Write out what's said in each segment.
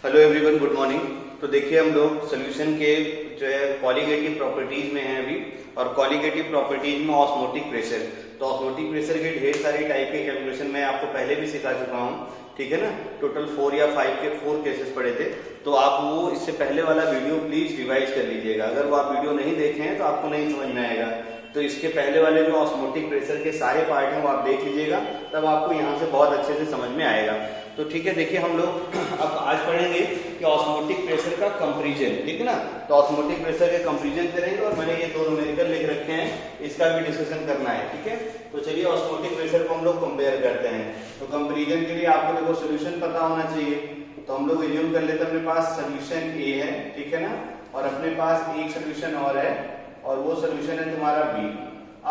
Hello everyone, good morning. तो देखिए हम लोग सोल्यूशन के जो है कॉलिगेटिव प्रॉपर्टीज में हैं अभी, और कॉलिगेटिव प्रॉपर्टीज में ऑस्मोटिक प्रेशर। तो ऑस्मोटिक प्रेशर के ढेर सारी टाइप के कैलकुलेशन मैं आपको पहले भी सिखा चुका हूँ, ठीक है ना। टोटल 4 या 5 के 4 केसेस पढ़े थे, तो आप वो इससे पहले वाला वीडियो प्लीज रिवाइज कर लीजिएगा। अगर वो आप वीडियो नहीं देखे हैं तो आपको नहीं समझ में आएगा। तो इसके पहले वाले जो ऑस्मोटिक प्रेशर के सारे पार्ट हैं वो आप देख लीजिएगा, तब आपको यहाँ से बहुत अच्छे से समझ में आएगा। तो ठीक है, देखिए हम लोग अब आज पढ़ेंगे कि ऑस्मोटिक प्रेशर का कंपैरिजन, ठीक है ना। तो ऑस्मोटिक प्रेशर के कंपैरिजन करेंगे, और मैंने ये दो न्यूमेरिकल लिख रखे हैं, इसका भी डिस्कशन करना है, ठीक है। तो चलिए ऑस्मोटिक प्रेशर को हम लोग कंपेयर करते हैं। तो कंपैरिजन के लिए आपको देखो सोल्यूशन पता होना चाहिए। तो हम लोग एज्यूम कर लेते हैं अपने पास सोल्यूशन ए है, ठीक है ना, और अपने पास एक सोल्यूशन और है, और वो सोल्यूशन है तुम्हारा बी।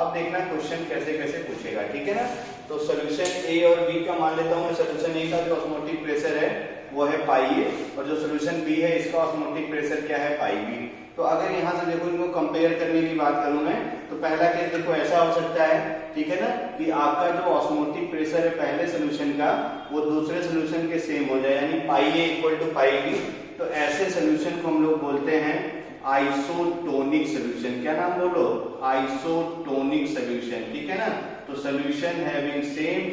अब देखना क्वेश्चन कैसे कैसे पूछेगा, ठीक है ना। तो सोल्यूशन ए और बी का मान लेता हूँ मैं। सोल्यूशन ए का जो ऑस्मोटिक प्रेशर है वो है पाई ए, और जो सोल्यूशन बी है इसका ऑस्मोटिक प्रेशर क्या है, पाई बी। तो अगर यहाँ से देखो इनको कंपेयर करने की बात करूं मैं, तो पहला केस देखो ऐसा हो सकता है, ठीक है ना, कि आपका जो ऑस्मोटिक प्रेशर है पहले सोल्यूशन का वो दूसरे सोल्यूशन के सेम हो जाए, यानी पाई ए इक्वल टू पाई बी। तो ऐसे सोल्यूशन को हम लोग बोलते हैं आइसोटोनिक सोल्यूशन। क्या नाम बोलो, आइसोटोनिक सोल्यूशन, ठीक है ना। तो सोल्यूशन हैविंग सेम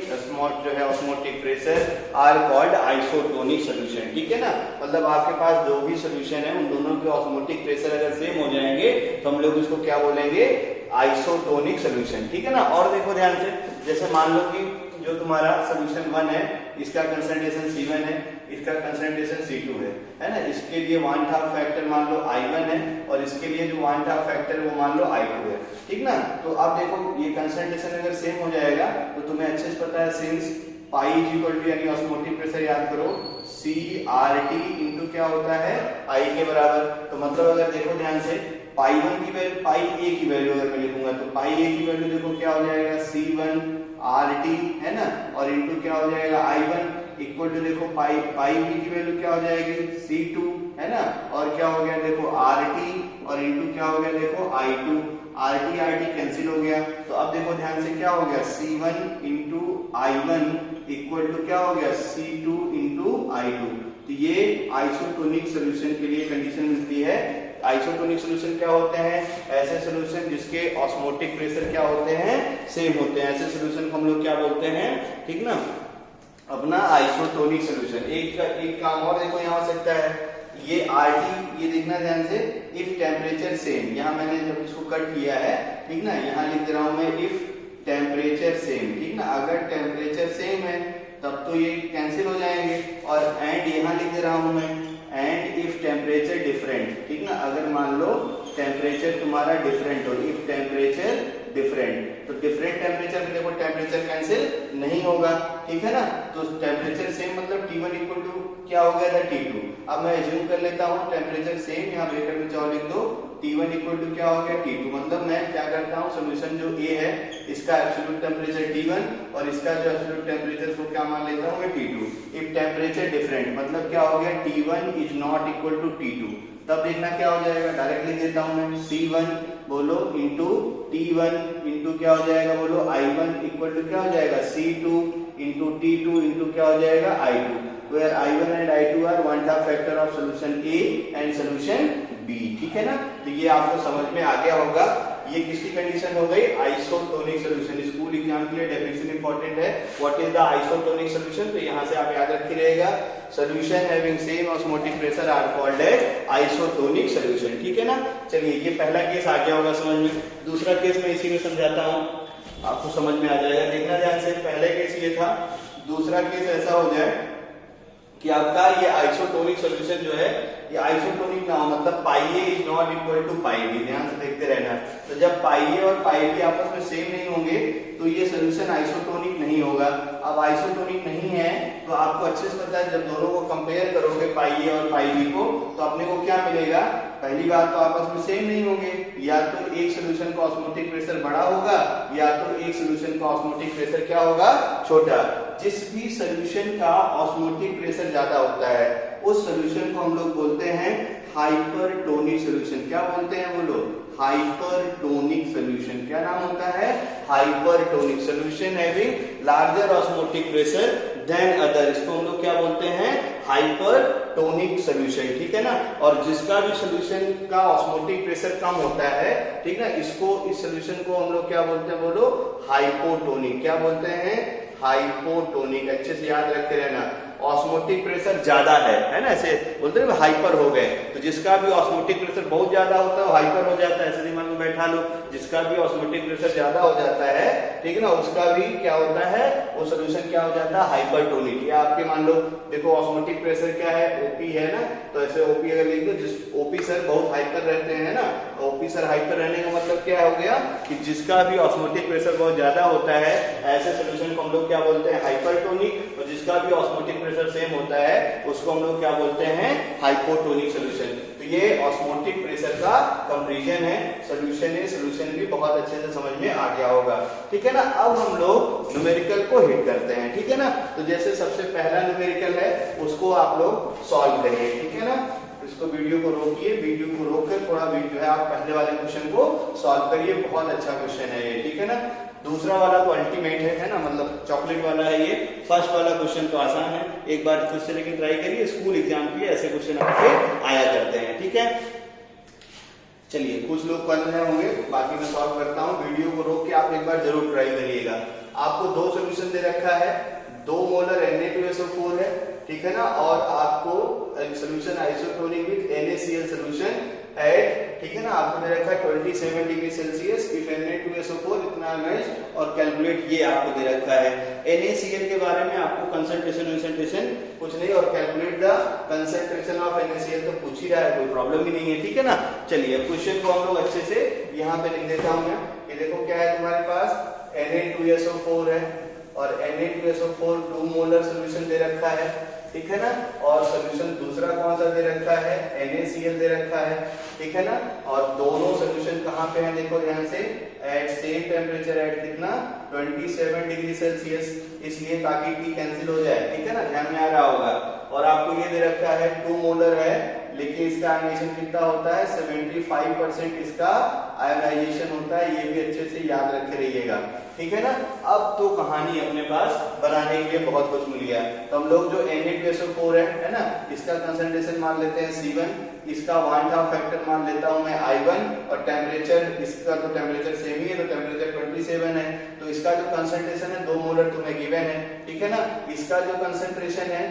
जो है osmotic pressure are called isotonic solution, ठीक है ना। मतलब आपके पास जो भी सोल्यूशन है उन दोनों के ऑस्मोटिक प्रेशर अगर सेम हो जाएंगे तो हम लोग इसको क्या बोलेंगे, आइसोटोनिक सोल्यूशन, ठीक है ना। और देखो ध्यान से, जैसे मान लो कि जो तुम्हारा सोल्यूशन 1 है इसका कंसंट्रेशन C1 है, इसका कंसंट्रेशन C2 है ना। इसके लिए वांट हाफ फैक्टर मान लो I1 है, और इसके लिए जो वांट हाफ फैक्टर वो मान लो I2 है, ठीक ना। तो अब देखो ये कंसंट्रेशन अगर सेम हो जाएगा तो तुम्हें अच्छे से पता है, since pi is equal to, यानी ऑस्मोटिक प्रेशर याद करो, CRT इंटू क्या होता है, I के बराबर। तो मतलब अगर देखो ध्यान से, पाई 1 की वैल्यू, पाई ए की वैल्यू अगर मैं लिखूंगा तो पाई ए की वैल्यू देखो क्या हो जाएगा, C1 RT है ना, और इंटू क्या हो जाएगा I1 इक्वल टू देखो पाई बी की वैल्यू क्या हो जाएगी, C2 है ना, और क्या हो गया देखो RT, और इंटू क्या हो गया देखो I2। RT कैंसिल हो गया। तो अब देखो ध्यान से क्या हो गया, C1 into I1 equal to क्या हो गया, C2 इंटू I2। तो ये आइसोटोनिक सोल्यूशन के लिए कंडीशन मिलती है। आइसोटोनिक सोल्यूशन क्या होते हैं, ऐसे सोल्यूशन जिसके ऑस्मोटिक प्रेशर क्या होते हैं, सेम होते हैं। ऐसे सोल्यूशन को हम लोग क्या बोलते हैं, ठीक ना, अपना आइसोटोनिक सोल्यूशन। एक काम और देखो यहाँ हो सकता है, ये RT, ये देखना ध्यान से, इफ टेम्परेचर सेम, यहाँ मैंने जब इसको कट किया है, ठीक ना, यहाँ लिख दे रहा हूं मैं इफ टेम्परेचर सेम, ठीक ना। अगर टेम्परेचर सेम है तब तो ये कैंसिल हो जाएंगे, और एंड यहाँ लिख दे रहा हूं मैं, एंड इफ टेम्परेचर डिफरेंट, ठीक ना। अगर मान लो टेम्परेचर तुम्हारा डिफरेंट हो, इफ टेम्परेचर डिफरेंट, तो डिफरेंट टेम्परेचर में देखो टेम्परेचर कैंसिल नहीं होगा, ठीक है ना। तो टेम्परेचर सेम मतलब T1 इक्वल टू क्या हो गया था, T2। अब मैं एज्यूम कर लेता हूँ टेम्परेचर सेम, यहाँ ब्रैकेट में चाहो लिख दो, T1 इक्वल टू क्या हो गया, T2। मतलब मैं क्या करता हूँ, सोल्यूशन जो A है इसका एब्सोल्यूट टेम्परेचर T1, और इसका जो एब्सोल्यूट टेम्परेचर वो क्या मान लेता हूँ मैं, T2। इफ टेम्परेचर डिफरेंट मतलब क्या हो गया, T1 is not equal to T2। तब देखना क्या हो जाएगा, डायरेक्ट लिख देता हूं मैं, C1 बोलो इंटू T1 इंटू क्या हो जाएगा, बोलो I1 इक्वल टू क्या हो जाएगा, C2 इंटू T2 इंटू क्या हो जाएगा, I2, where I1 and I2 are one half factor of solution A and solution B, ठीक है ना। तो ये आपको समझ में आ गया होगा। ये किसकी कंडीशन हो गई, आइसोटोनिक सोल्यूशन। स्कूल एग्जाम के लिए डेफिनेशन इंपॉर्टेंट है, what is the isotonic solution. तो यहाँ से आप याद रखे रहेगा, solution having same osmotic pressure are called as isotonic solution, ठीक है ना। चलिए ये पहला केस आ गया होगा समझ में। दूसरा केस मैं इसी में समझाता हूँ, आपको समझ में आ जाएगा। देखना ध्यान से, पहले केस ये था, दूसरा केस ऐसा हो जाए कि आपका ये आइसोटोनिक सोल्यूशन जो है ये आइसोटोनिक ना हो, मतलब pi A is not equal to pi B. ध्यान से देखते रहना। तो जब पाई ए और पाई बी आपस में सेम नहीं होंगे तो ये सोल्यूशन आइसोटोनिक नहीं होगा। अब आइसोटोनिक नहीं है तो आपको अच्छे से पता है, जब दोनों को कंपेयर करोगे पाई ए और पाई बी को, तो अपने को क्या मिलेगा, पहली बात तो आपस में सेम नहीं होंगे, या तो एक सोल्यूशन का ऑस्मोटिक प्रेशर बड़ा होगा, या तो एक सोल्यूशन का ऑस्मोटिक प्रेशर क्या होगा, छोटा। जिस भी सोल्यूशन का ऑस्मोटिक प्रेशर ज्यादा होता है उस सोल्यूशन को हम लोग बोलते हैं हाइपरटोनिक सोल्यूशन। क्या बोलते हैं बोलो? Hypertonic solution. क्या नाम होता है? Hypertonic solution having larger osmotic pressure than other, इसको हम लोग क्या बोलते हैं? हाइपरटोनिक सोल्यूशन, ठीक है ना। और जिसका भी सोल्यूशन का ऑस्मोटिक प्रेशर कम होता है, ठीक ना, इसको, इस सोल्यूशन को हम लोग क्या बोलते हैं बोलो? हाइपोटोनिक। क्या बोलते हैं? हाइपोटोनिक। अच्छे से याद रखते रहना। ऑस्मोटिक प्रेशर ज्यादा है ना, ऐसे बोलते हैं हाइपर हो गए, तो जिसका भी ऑस्मोटिक प्रेशर बहुत ज्यादा होता है वो हाइपर हो जाता है, ऐसे दिमाग में बैठा लो। जिसका भी ऑस्मोटिक प्रेशर ज्यादा हो जाता है, ठीक है ना, उसका भी क्या होता है? वो सोल्यूशन क्या हो जाता है? हाइपरटोनिक। या आपके मान लो, देखो ऑस्मोटिक प्रेशर क्या है? ओपी है ना, तो ऐसे ओपी अगर लिख दो, जिस ओपी सर बहुत हाइपर रहते हैं ना, ओपी सर हाइपर रहने का मतलब क्या हो गया कि जिसका भी ऑस्मोटिक प्रेशर बहुत ज्यादा होता है, ऐसे सोल्यूशन को हम लोग क्या बोलते हैं? हाइपरटोनिक। और जिसका भी ऑस्मोटिक प्रेशर सेम होता है उसको हम लोग क्या बोलते हैं? Hypotonic solution. तो ये ऑस्मोटिक प्रेशर का कंपैरिजन है, सोल्यूशन है, सोल्यूशन भी बहुत अच्छे से समझ में आ गया होगा, ठीक है ना। अब हम लोग न्यूमेरिकल को हिट करते हैं, ठीक है ना। तो जैसे सबसे पहला न्यूमेरिकल है उसको आप लोग सॉल्व करिए, ठीक है ना। इसको वीडियो को रोकिए, वीडियो को रोककर थोड़ा जो है आप पहले वाले क्वेश्चन को सॉल्व करिए, बहुत अच्छा क्वेश्चन है ये, ठीक है ना। दूसरा वाला तो अल्टीमेट है ना, मतलब चॉकलेट वाला है ये। फर्स्ट वाला क्वेश्चन तो आसान है, एक बार खुद से लेकिन ट्राई करिए, स्कूल एग्जाम के लिए ऐसे क्वेश्चन आपके आया करते हैं, ठीक है। चलिए, कुछ लोग कर रहे होंगे, बाकी मैं सॉल्व करता हूँ। वीडियो को रोक के आप एक बार जरूर ट्राई करिएगा। आपको दो सोल्यूशन दे रखा है, 2 मोलर Na2SO4 है, ठीक है ना, और आपको solution isotonic with NaCl solution at, ठीक है ना, आपको दे रखा है 27 डिग्री सेल्सियस इफ Na2SO4 इतना एमएच, और कैलकुलेट ये आपको दे रखा है। NaCl के बारे में आपको कंसंट्रेशन कुछ नहीं, और calculate the concentration of NaCl तो पूछ ही रहा है, कोई प्रॉब्लम ही नहीं है, ठीक है ना। चलिए, क्वेश्चन को हम लोग अच्छे से यहाँ पे लिख देता हूँ मैं। ये देखो क्या है तुम्हारे पास, Na2SO4 है, और Na2SO4 2 मोलर सोल्यूशन दे रखा है, ठीक है ना। और सोल्यूशन दूसरा कौन सा दे रखा है? NaCl दे रखा है, ठीक है ना। और दोनों सोल्यूशन कहाँ पे हैं? देखो ध्यान से, एट सेम टेम्परेचर, एट कितना? 27 डिग्री सेल्सियस, इसलिए ताकि T कैंसिल हो जाए, ठीक है ना, ध्यान में आ रहा होगा। और आपको ये दे रखा है 2 मोलर है, लेकिन इसका आयनाइजेशन कितना होता है? 75% इसका आयनाइजेशन होता है, ये भी अच्छे से याद रखे रहिएगा, ठीक है ना। अब तो कहानी अपने पास बनाने के लिए बहुत कुछ मिल गया। तो हम लोग जो Na2SO4 है ना, इसका कंसंट्रेशन मान लेते हैं C1, इसका 1/2 फैक्टर मान लेता हूं मैं I1, और टेम्परेचर, इसका तो टेम्परेचर सेम ही है, तो टेम्परेचर 27 है, तो इसका जो कंसंट्रेशन है 2 मोलर तुम्हें गिवन है, ठीक है ना। इसका जो कंसंट्रेशन है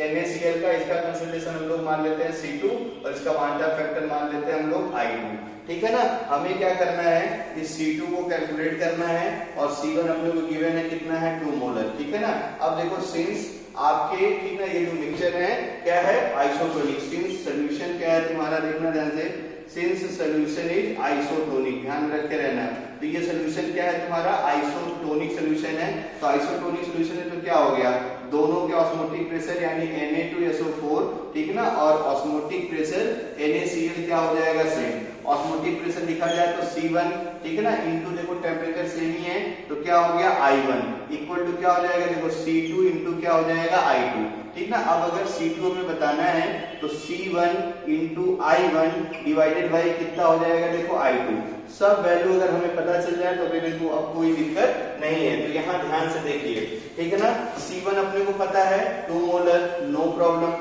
NaCl का, इसका कंसंट्रेशन हम लोग मान लेते हैं C2, और इसका 1/2 फैक्टर मान लेते हैं हम लोग I2, ठीक है ना। हमें क्या करना है? इस C2 को कैलकुलेट करना है, और C1 अपने को गिवन है कितना है? 2 मोलर, ठीक है ना। अब देखो, सिंस आपके, ठीक ना, ये जो मिक्सचर है क्या है? आइसोटोनिक। सिंस सोल्यूशन क्या है तुम्हारा, देखना ध्यान से, सिंस सोल्यूशन इज आइसोटोनिक, ध्यान रख के रहना। तो ये सोल्यूशन क्या है तुम्हारा? आइसोटोनिक सोल्यूशन है। तो आइसोटोनिक सोल्यूशन है तो क्या हो गया? दोनों के ऑस्मोटिक प्रेशर यानी Na2SO4, ठीक ना, और ऑस्मोटिक प्रेशर NaCl क्या हो जाएगा? सेम। ऑस्मोटिक प्रेशर लिखा जाए तो C1, ठीक है ना, इनटू देखो टेम्परेचर सेम ही है, तो क्या हो गया? I1 इक्वल टू क्या हो जाएगा? देखो C2 इंटू क्या हो जाएगा? I2, ठीक ना। अब अगर C2 हमें बताना है तो C1 into I1 divided by कितना हो जाएगा? देखो I2। सब वैल्यू अगर हमें पता चल जाए तो फिर देखो अब कोई दिक्कत नहीं है। तो यहाँ ध्यान से देखिए, ठीक है ना। C1 अपने को पता है 2 मोलर, नो प्रॉब्लम।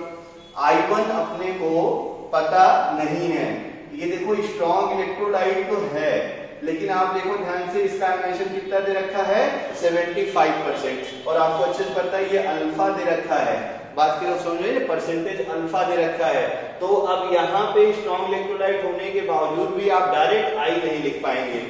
I1 अपने को पता नहीं है। ये देखो स्ट्रॉन्ग इलेक्ट्रोलाइट तो है, लेकिन आप देखो ध्यान से, इसका आयनाइजेशन कितना दे रखा है? 75%, और आपको अच्छे से पता है ये अल्फा दे रखा है। बात की समझे, परसेंटेज अल्फा दे रखा है। तो अब यहाँ पे स्ट्रॉन्ग इलेक्ट्रोलाइट होने के बावजूद भी आप डायरेक्ट I नहीं लिख पाएंगे।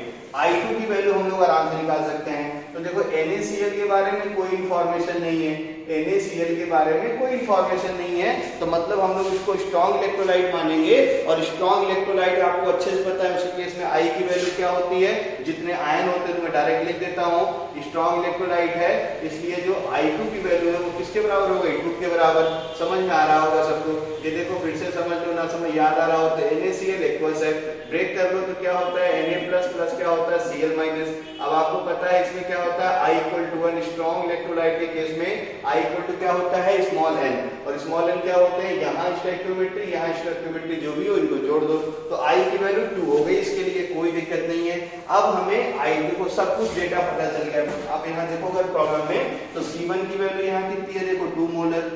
I2 की वैल्यू हम लोग आराम से निकाल सकते हैं। तो देखो NaCl के बारे में कोई इंफॉर्मेशन नहीं है, NaCl के बारे में कोई इंफॉर्मेशन नहीं है, तो मतलब हम लोग इसको स्ट्रॉन्ग इलेक्ट्रोलाइट मानेंगे। और स्ट्रॉन्ग इलेक्ट्रोलाइट आपको अच्छे से पता है, उसी केस में I की वैल्यू क्या होती है? जितने आयन होते हैं तो मैं डायरेक्ट लिख देता हूँ, स्ट्रॉन्ग इलेक्ट्रोलाइट है, इसलिए जो I2 की वैल्यू है वो किस किसके बराबर हो गई, 2 के बराबर। समझ में आ रहा होगा सबको, ये देखो फिर से समझ लो, ना समझ याद आ रहा हो तो NaCl एक्वस है, ब्रेक कर लो तो क्या होता है Na प्लस क्या होता है Cl माइनस। अब आपको पता है इसमें क्या होता है I equal to 1, strong electrolyte के केस में I इक्वल टू क्या होता है स्मॉल n, और स्मॉल n क्या होते हैं, यहाँ स्टोइकियोमेट्री यहाँ स्टोइकियोमेट्री जो भी हो इनको जोड़ दो तो I की वैल्यू 2 हो गई, इसके लिए कोई दिक्कत नहीं है। अब हमें I देखो सब कुछ डेटा पता चल गया। आप यहाँ देखो अगर प्रॉब्लम में तो C1 की वैल्यू यहाँ कितनी है, देखो 2 मोलर,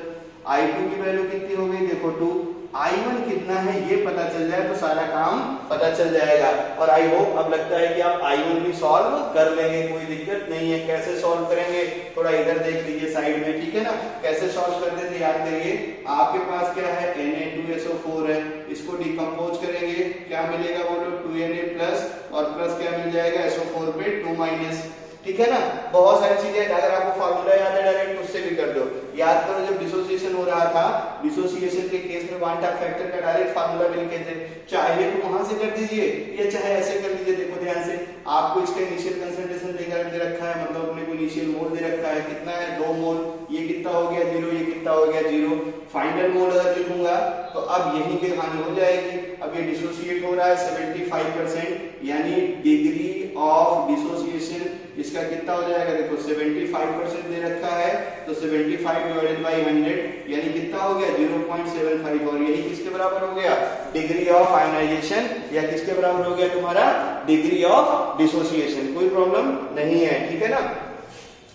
I2 की वैल्यू कितनी हो गई, देखो 2, I1 कितना है ये पता चल जाए तो सारा काम पता चल जाएगा। और आई होप अब लगता है कि आप I1 भी सॉल्व कर लेंगे, कोई दिक्कत नहीं है। कैसे सॉल्व करेंगे, थोड़ा इधर देख लीजिए साइड में, ठीक है ना। कैसे सॉल्व करते थे याद करिए, आपके पास क्या है Na2SO4 है, इसको डिकम्पोज करेंगे क्या मिलेगा बोलो, 2Na प्लस और प्लस क्या मिल जाएगा SO4 पे 2 माइनस, ठीक है ना। बहुत सारी चीजें, अगर आपको फार्मूला याद है डायरेक्ट उससे भी कर दो। याद करो जब डिसोसिएशन हो रहा था, डिसोसिएशन के केस में वन टाइप फैक्टर का डायरेक्ट फार्मूला भी लिखे थे, चाहे तो वहां से कर दीजिए या चाहे ऐसे कर लीजिए। देखो ध्यान से, आपको इसका इनिशियल कंसंट्रेशन दे रखा है, मतलब अपने को इनिशियल मोल दे रखा है, कितना है 2 मोल, ये कितना हो गया 0, ये कितना हो गया 0। फाइनल मोल अगर लिखूंगा तो अब यही की कहानी हो जाएगी। अब ये डिसोसिएट हो रहा है 75%, यानी डिग्री ऑफ डिसोसिएशन इसका कितना हो जाएगा, देखो 75% दे रखा है तो 75 डिवाइडेड बाय 100 यानी कितना हो गया 0.75, और यही किसके बराबर हो गया, डिग्री ऑफ आयनाइजेशन, या किसके बराबर हो गया तुम्हारा, डिग्री ऑफ डिसोसिएशन। कोई प्रॉब्लम नहीं है, ठीक है ना।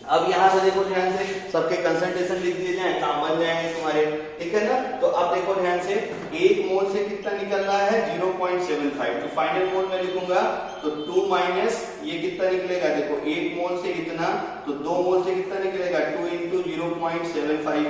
अब यहाँ से देखो ध्यान से, सबके कंसंट्रेशन लिख दिए जाए, काम बन जाएंगे तुम्हारे, ठीक है ना। तो अब देखो ध्यान से, 1 मोल से कितना निकल रहा है 0.75, तो फाइनल मोल में लिखूंगा तो 2 माइनस ये कितना निकलेगा, देखो 1 मोल से इतना, तो 2 मोल से कितना निकलेगा 2 इंटू 0.75।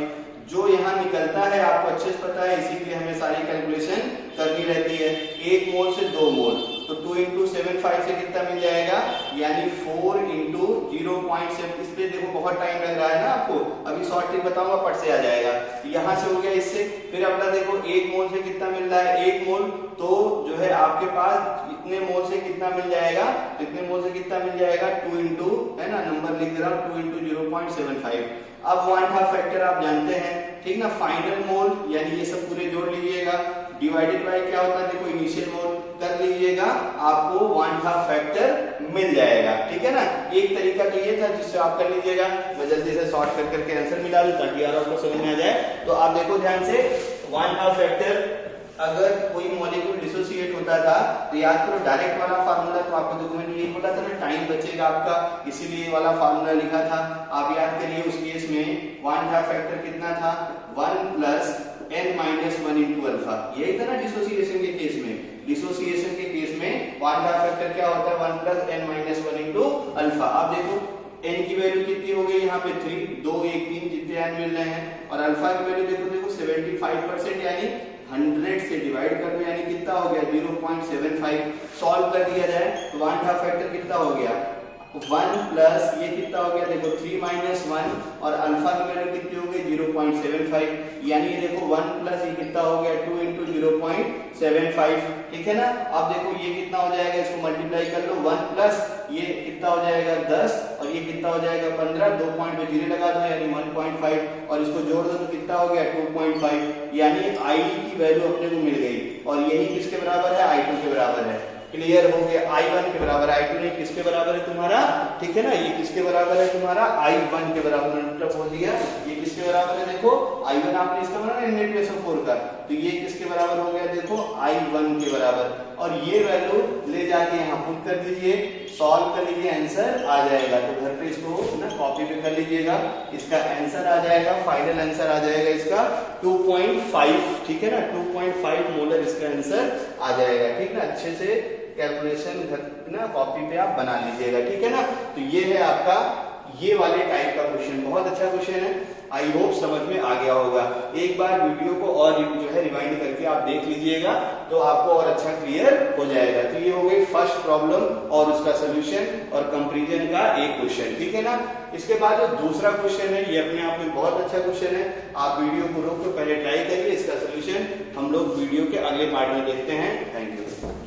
जो यहाँ निकलता है आपको अच्छे से पता है, इसीलिए हमें सारी कैलकुलेशन करनी रहती है। 1 मोल से 2 मोल तो 2 इंटू 75 से कितना मिल जाएगा, यानी 4 इंटू 0.7। इस पे देखो बहुत टाइम लग रहा है ना आपको, अभी शॉर्ट ट्रिक बताऊंगा, पट से आ जाएगा। यहाँ से हो गया इससे, फिर अपना देखो 1 मोल से कितना मिल रहा है, 1 मोल तो जो है आपके पास इतने मोल से कितना मिल जाएगा, इतने मोल से कितना मिल जाएगा 2 इंटू, है ना, नंबर लिख दे रहा हूँ 2 इंटू 0.75। अब 1/2 फैक्टर आप जानते हैं, ठीक ना। फाइनल मोल यानी ये सब पूरे जोड़ लीजिएगा, डिवाइडेड बाय क्या होता है, देखो इनिशियल मोल कर लीजिएगा, आपको 1/2 फैक्टर मिल जाएगा, ठीक है ना। एक तरीका तो ये था जिससे आप कर लीजिएगा, मैं जल्दी से सॉर्ट कर करके आंसर मिला दूं ताकि यार आपको समझ में आ जाए। तो आप देखो ध्यान से, 1/2 फैक्टर अगर कोई मॉलिक्यूल डिसोसिएट होता था तो याद करो डायरेक्ट वाला फार्मूला, तो आपको देखो मैंने यही बोला था ना, टाइम बचेगा आपका, इसीलिए वाला फार्मूला लिखा था। आप याद करिए उस केस में 1/2 फैक्टर कितना था, 1 plus n minus 1 into alpha, यही था ना डिसोसिएशन के केस में। डिसोसिएशन के केस में 1/2 फैक्टर क्या होता है, 1 plus n minus 1 into alpha. आप देखो n की वैल्यू कितनी हो गई यहाँ पे 3, 2 1 3 जितने n मिल रहे हैं, और अल्फा की वैल्यू देखो 75%, यानी 100 से डिवाइड कर दो, यानी कितना हो गया 0.75। सॉल्व कर दिया जाए तो 1/2 फैक्टर कितना हो गया, 1 प्लस ये कितना हो गया, देखो 3 माइनस 1, और अल्फा की वैल्यू कितनी हो गई 0.75, यानी ये देखो 1 प्लस ये कितना हो गया 2 इंटू 0.75, ठीक है ना। अब देखो ये कितना हो जाएगा, इसको मल्टीप्लाई कर लो, 1 प्लस ये कितना हो जाएगा 10, और ये कितना हो जाएगा 15, 2 पॉइंट पे 0 लगा दो यानी 1.5, और इसको जोड़ दो तो कितना हो गया 2.5, यानी I की वैल्यू अपने को मिल गई, और यही किसके बराबर है, I2 के बराबर है। क्लियर हो गया, I1 के बराबर, I2 नहीं किसके बराबर है तुम्हारा, ठीक है ना, ये किसके बराबर है तुम्हारा I1 के बराबर। मतलब बोल दिया ये किसके बराबर है, देखो I1 आपने इसका बनाना Na2SO4 का, तो ये किसके बराबर हो गया, देखो I1 के बराबर, और ये वैल्यू ले जाके यहाँ पुट कर दीजिए, सॉल्व कर लीजिए, आंसर आ जाएगा। तो घर पे इसको ना कॉपी पे कर लीजिएगा, इसका आंसर आ जाएगा, फाइनल आंसर आ जाएगा इसका 2.5, ठीक है ना, 2.5 मोलर इसका आंसर आ जाएगा, ठीक ना। अच्छे से कैलकुलेशन घर ना कॉपी पे आप बना लीजिएगा, ठीक है ना। तो ये है आपका ये वाले टाइप का क्वेश्चन, बहुत अच्छा क्वेश्चन है, आई होप समझ में आ गया होगा। एक बार वीडियो को और जो है रिवाइंड करके आप देख लीजिएगा तो आपको और अच्छा क्लियर हो जाएगा। तो ये हो गई फर्स्ट प्रॉब्लम और उसका सोल्यूशन और कंपैरिजन का एक क्वेश्चन, ठीक है ना। इसके बाद जो दूसरा क्वेश्चन है, ये अपने आप में बहुत अच्छा क्वेश्चन है, आप वीडियो को रोक कर पहले ट्राई करिए, इसका सोल्यूशन हम लोग वीडियो के अगले पार्ट में देखते हैं। Thank you.